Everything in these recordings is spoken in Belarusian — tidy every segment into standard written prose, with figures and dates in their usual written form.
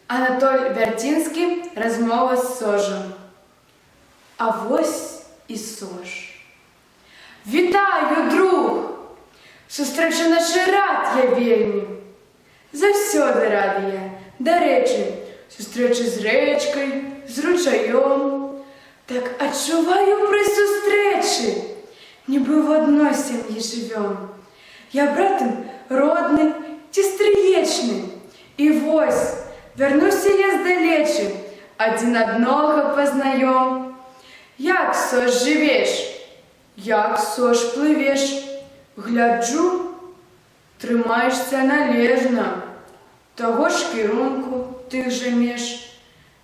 Анатоль Вярцінський «Размова з сожем». А вось і сож. Вітаю, друг! Сустрэчы нашай рад я вельмі. Заўсёды рада я. Дарэчы, сустрэчы з рэчкай, з ручаём. Так адчуваю пры сустрэчы, нібы в адной сям'і жывём. Я братам родны ці стрыечны. І вось, вярнуся я здалечы, адзін аднога пазнаём. Як, сож, жывеш? Як, сож, плывеш? Гляджу, трымаешся належна. Таго ж кірунку, тых жа меж,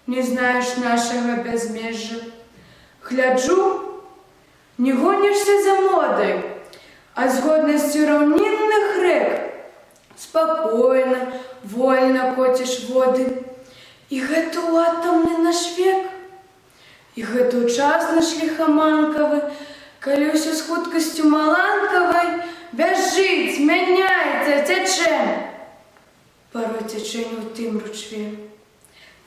не знаеш нашага бязмежжа. Гляджу, не гонішся за модай, а з годнасцю раўнінных рэк спакойна, вольна коціш воды. І гэта ў атамны наш век, і гэта ў час наш ліхаманкавы, калі ўсё з хуткасцю маланкавай бяжыць, мяняецца, цячэ. Парой цячэ не ў тым ручве.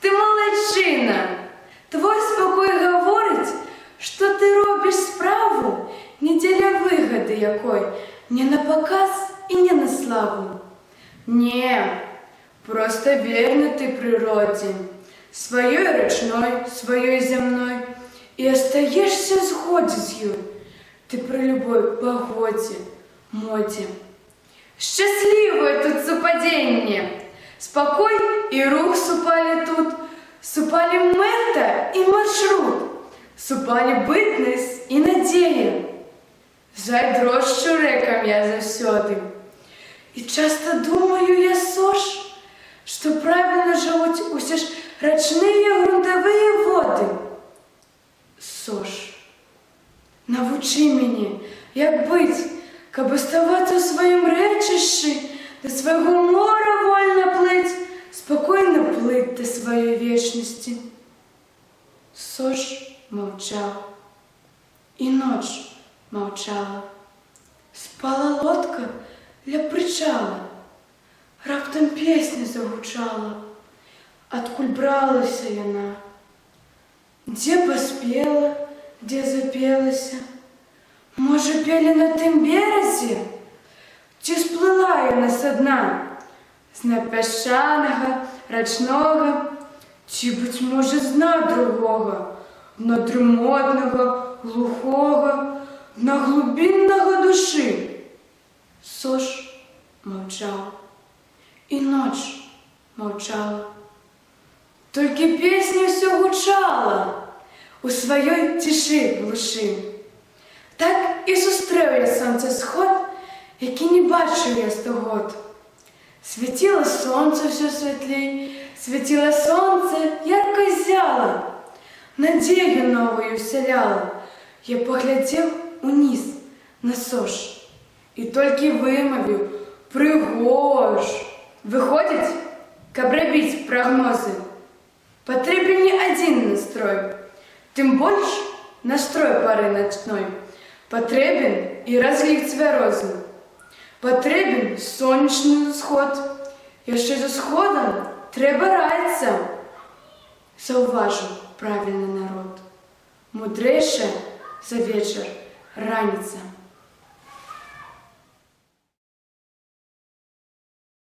Ты малайчына, твой спакой гаворыць, што ты робіш справу не дзеля выгады якой, не на паказ і не на славу. Не, проста верны ты прыродзе, сваёй рачной, сваёй зямной, і астаешся ў згодзе з ёй. Ты пры любой пагодзе, модзе. Шчаслівае тут супадзенне. Спакой і рух супалі тут, супалі мэта і маршрут, супалі бытнасць і надзея. Зайздрошчу рэкам я заўсёды. І часта думаю я, сож, што правільна жывуць усе ж рачныя грунтавыя воды. Сож, навучы мяне, як быць, каб аставацца ў сваім рэчышчы, да свайго мора вольна плыць, спакойна плыць да сваёй вечнасці. Сож маўчаў, і ноч маўчала. Спала лодка ля прычала, раптам песня загучала. Адкуль бралася яна? Дзе паспела, дзе запелася? Можа, пелі на тым беразе? Ці сплыла яна са дна? З дна пясчанага, рачнога, ці, быць можа, з дна другога, дна дрымотнага, глухога, дна глубіннага душы? Сож маўчаў, і ноч маўчала. Толькі песня ўсё гучала у сваёй цішы глушы. Так і сустрэў я сонцасход, які не бачыў я 100 год. Свяціла сонца ўсё святлей, свяціла сонца, ярка зяла, надзею новую усяляла. Я паглядзеў уніз на сож і толькі вымавіў: прыгож. Выходзіць, каб рабіць прагнозы, патрэбен не адзін настрой, тым больш настрой пары начной. Патрэбен і разлік цвярозы, патрэбен сонечны ўсход. Яшчэ з усходам трэба раіцца. Заўважыў правільны народ, мудрэйшая за вечар раніца.